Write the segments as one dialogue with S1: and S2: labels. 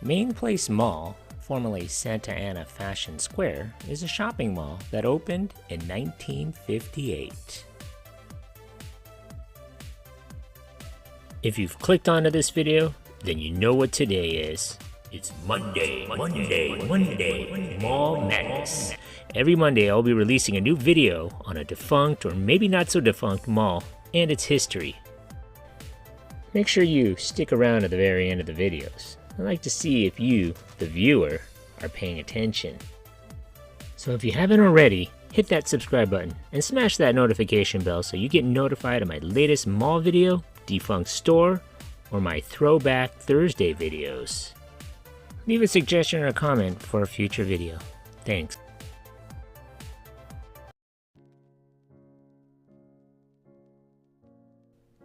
S1: MainPlace Mall, formerly Santa Ana Fashion Square, is a shopping mall that opened in 1958. If you've clicked onto this video, then you know what today is. It's Monday, Mall Madness. Every Monday I'll be releasing a new video on a defunct or maybe not so defunct mall and its history. Make sure you stick around to the very end of the videos. I'd like to see if you, the viewer, are paying attention. So if you haven't already, hit that subscribe button and smash that notification bell so you get notified of my latest mall video, defunct store, or my Throwback Thursday videos. Leave a suggestion or a comment for a future video. Thanks.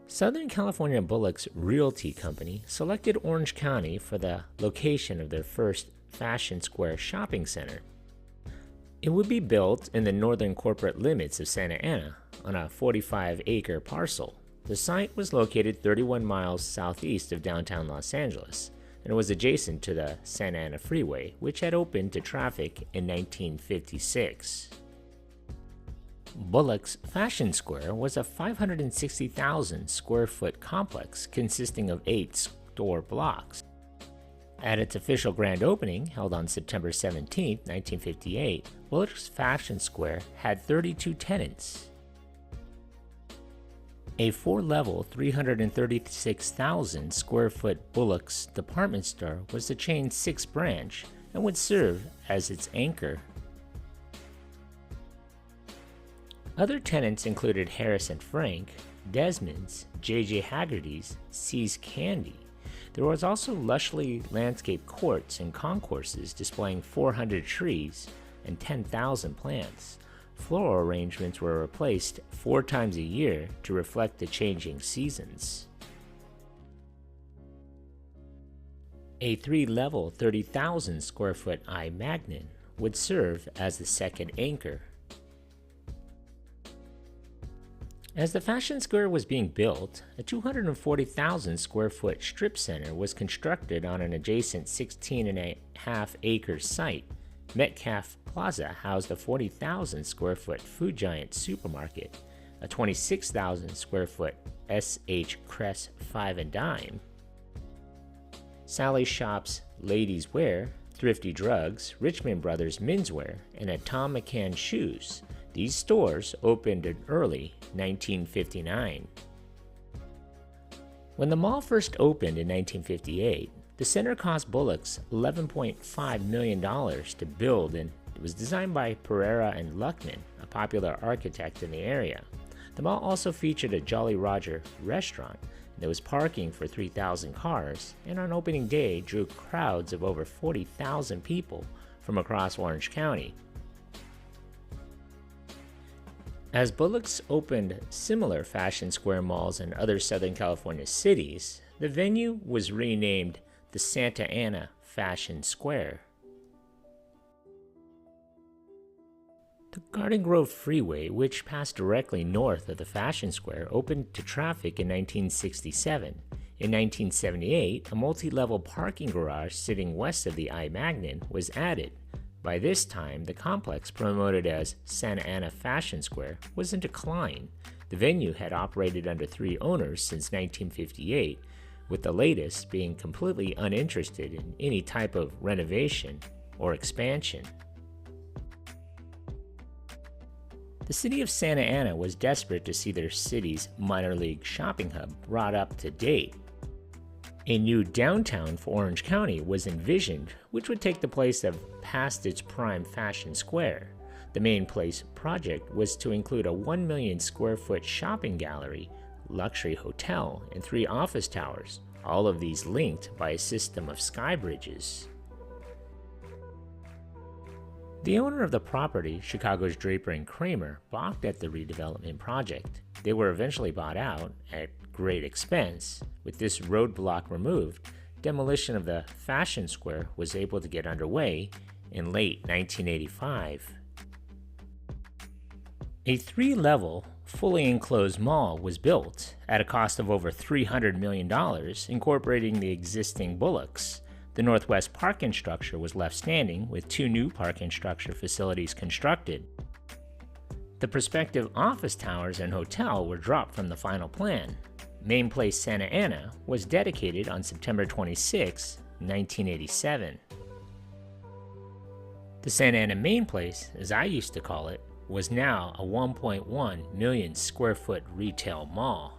S1: Southern California Bullock's Realty Company selected Orange County for the location of their first Fashion Square shopping center. It would be built in the northern corporate limits of Santa Ana on a 45-acre parcel. The site was located 31 miles southeast of downtown Los Angeles and was adjacent to the Santa Ana Freeway, which had opened to traffic in 1956. Bullock's Fashion Square was a 560,000 square foot complex consisting of 8 store blocks. At its official grand opening, held on September 17, 1958, Bullock's Fashion Square had 32 tenants. A 4-level, 336,000 square foot Bullock's department store was the chain's 6th branch and would serve as its anchor. Other tenants included Harris & Frank, Desmond's, J.J. Haggerty's, See's Candy. There was also lushly landscaped courts and concourses displaying 400 trees and 10,000 plants. Floral arrangements were replaced 4 times a year to reflect the changing seasons. A 3-level, 30,000 square foot I Magnin would serve as the second anchor. As the Fashion Square was being built, a 240,000 square foot strip center was constructed on an adjacent 16.5-acre site. Metcalf Plaza housed a 40,000 square foot Food Giant supermarket, a 26,000 square foot S.H. Kress 5 and Dime, Sally Shop's Ladies Wear, Thrifty Drugs, Richmond Brothers Menswear, and a Tom McCann Shoes. These stores opened in early 1959. When the mall first opened in 1958, the center cost Bullock's $11.5 million to build, and it was designed by Pereira and Luckman, a popular architect in the area. The mall also featured a Jolly Roger restaurant. There was parking for 3,000 cars, and on opening day drew crowds of over 40,000 people from across Orange County. As Bullock's opened similar Fashion Square malls in other Southern California cities, the venue was renamed the Santa Ana Fashion Square. The Garden Grove Freeway, which passed directly north of the Fashion Square, opened to traffic in 1967. In 1978, a multi-level parking garage sitting west of the I Magnin was added. By this time, the complex, promoted as Santa Ana Fashion Square, was in decline. The venue had operated under 3 owners since 1958, with the latest being completely uninterested in any type of renovation or expansion. The city of Santa Ana was desperate to see their city's minor league shopping hub brought up to date. A new downtown for Orange County was envisioned, which would take the place of past its prime Fashion Square. The MainPlace project was to include a 1 million square foot shopping gallery, luxury hotel, and 3 office towers, all of these linked by a system of sky bridges. The owner of the property, Chicago's Draper and Kramer, balked at the redevelopment project. They were eventually bought out at great expense. With this roadblock removed, demolition of the Fashion Square was able to get underway in late 1985. A 3-level, fully enclosed mall was built at a cost of over $300 million, incorporating the existing Bullock's. The northwest parking structure was left standing, with 2 new parking structure facilities constructed. The prospective office towers and hotel were dropped from the final plan. MainPlace Santa Ana was dedicated on September 26, 1987. The Santa Ana MainPlace, as I used to call it, was now a 1.1 million square foot retail mall.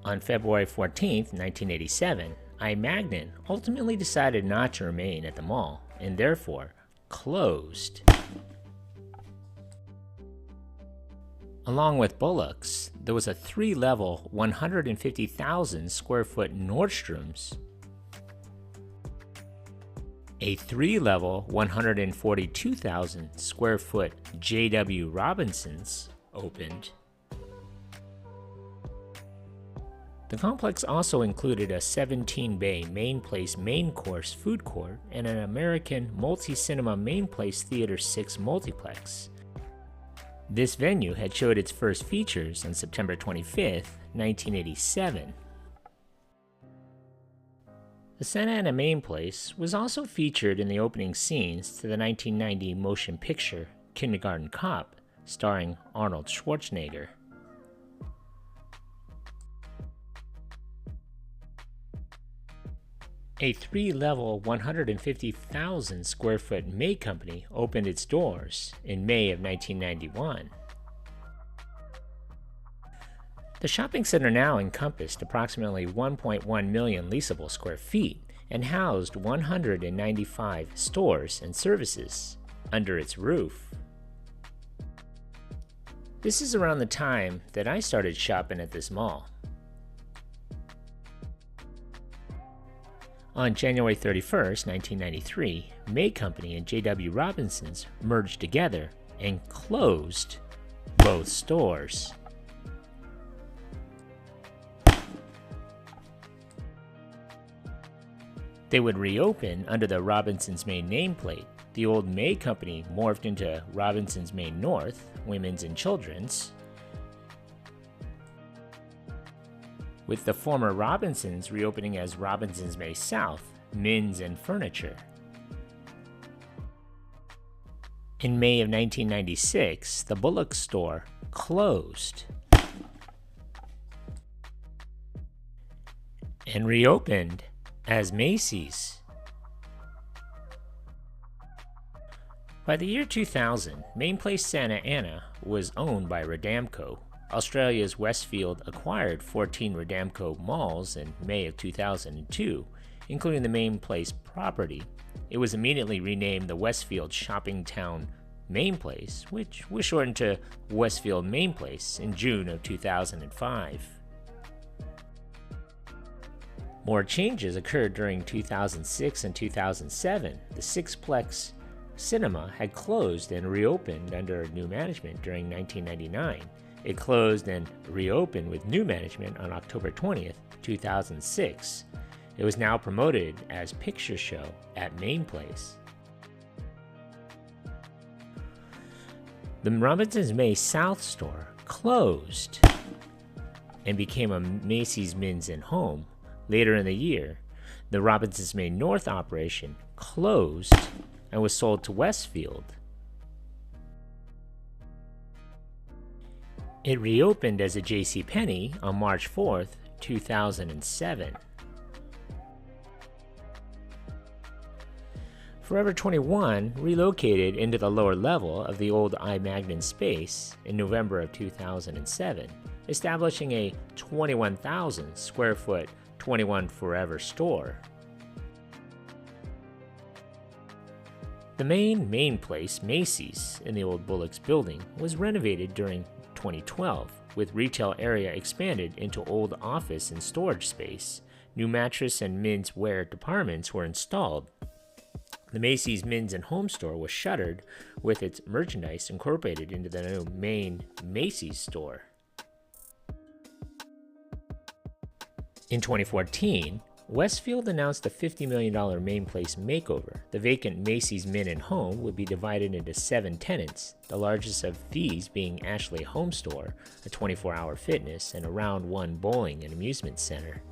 S1: On February 14, 1987, I-Magnin ultimately decided not to remain at the mall and therefore closed. Along with Bullock's, there was a 3-level, 150,000 square foot Nordstrom's, a 3-level, 142,000 square foot J.W. Robinson's opened. The complex also included a 17-bay MainPlace main course food court and an American multi-cinema MainPlace Theater 6 multiplex. This venue had showed its first features on September 25, 1987. The Santa Ana MainPlace was also featured in the opening scenes to the 1990 motion picture Kindergarten Cop, starring Arnold Schwarzenegger. A 3-level, 150,000 square foot May Company opened its doors in May of 1991. The shopping center now encompassed approximately 1.1 million leasable square feet and housed 195 stores and services under its roof. This is around the time that I started shopping at this mall. On January 31, 1993, May Company and J.W. Robinson's merged together and closed both stores. They would reopen under the Robinson's Main nameplate. The old May Company morphed into Robinson's Main North, Women's and Children's, with the former Robinson's reopening as Robinson's May South, Men's and Furniture. In May of 1996, the Bullock store closed and reopened as Macy's. By the year 2000, MainPlace Santa Ana was owned by Rodamco. Australia's Westfield acquired 14 Rodamco malls in May of 2002, including the MainPlace property. It was immediately renamed the Westfield Shopping Town MainPlace, which was shortened to Westfield MainPlace in June of 2005. More changes occurred during 2006 and 2007. The Sixplex Cinema had closed and reopened under new management during 1999. It closed and reopened with new management on October 20th, 2006. It was now promoted as Picture Show at MainPlace. The Robinson's May South store closed and became a Macy's Men's and Home. Later in the year, the Robinson's May North operation closed and was sold to Westfield. It reopened as a JCPenney on March 4th, 2007. Forever 21 relocated into the lower level of the old I-Magnin space in November of 2007, establishing a 21,000 square foot 21 Forever store. The main MainPlace Macy's in the old Bullock's building was renovated during 2012, with retail area expanded into old office and storage space. New mattress and men's wear departments were installed. The Macy's Men's and Home store was shuttered, with its merchandise incorporated into the new main Macy's store. In 2014, Westfield announced a $50 million MainPlace makeover. The vacant Macy's Men and Home would be divided into 7 tenants, the largest of these being Ashley HomeStore, a 24-hour fitness and a round 1 bowling and amusement center.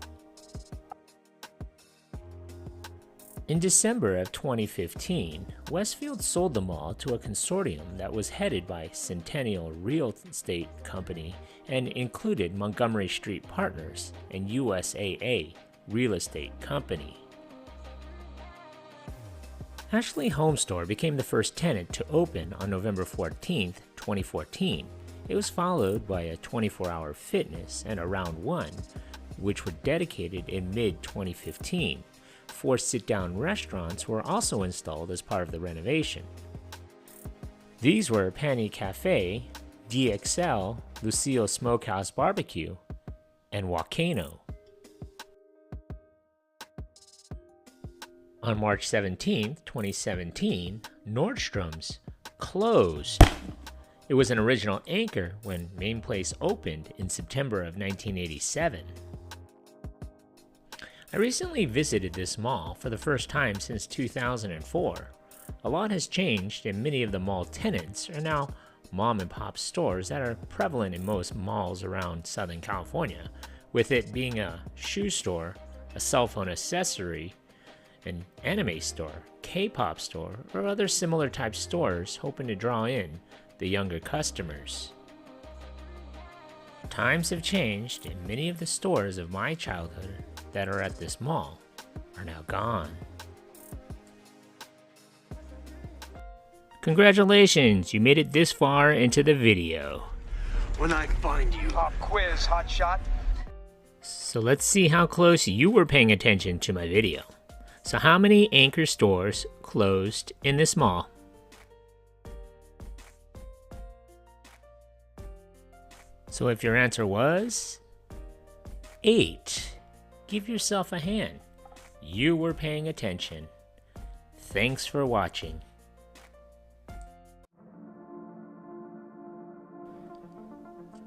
S1: In December of 2015, Westfield sold the mall to a consortium that was headed by Centennial Real Estate Company and included Montgomery Street Partners and USAA Real Estate Company. Ashley HomeStore became the first tenant to open on November 14, 2014. It was followed by a 24-hour fitness and a Round 1, which were dedicated in mid-2015. 4 sit-down restaurants were also installed as part of the renovation. These were Penny Cafe, DXL, Lucille Smokehouse Barbecue, and Volcano. On March 17, 2017, Nordstrom's closed. It was an original anchor when MainPlace opened in September of 1987. I recently visited this mall for the first time since 2004. A lot has changed and many of the mall tenants are now mom and pop stores that are prevalent in most malls around Southern California, with it being a shoe store, a cell phone accessory, an anime store, K-pop store, or other similar type stores hoping to draw in the younger customers. Times have changed and many of the stores of my childhood that are at this mall are now gone. Congratulations, you made it this far into the video.
S2: When I find you. Pop quiz, hotshot.
S1: So let's see how close you were paying attention to my video. So how many anchor stores closed in this mall? So if your answer was 8, give yourself a hand. You were paying attention. Thanks for watching.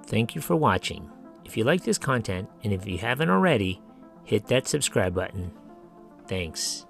S1: Thank you for watching. If you like this content, and if you haven't already, hit that subscribe button. Thanks.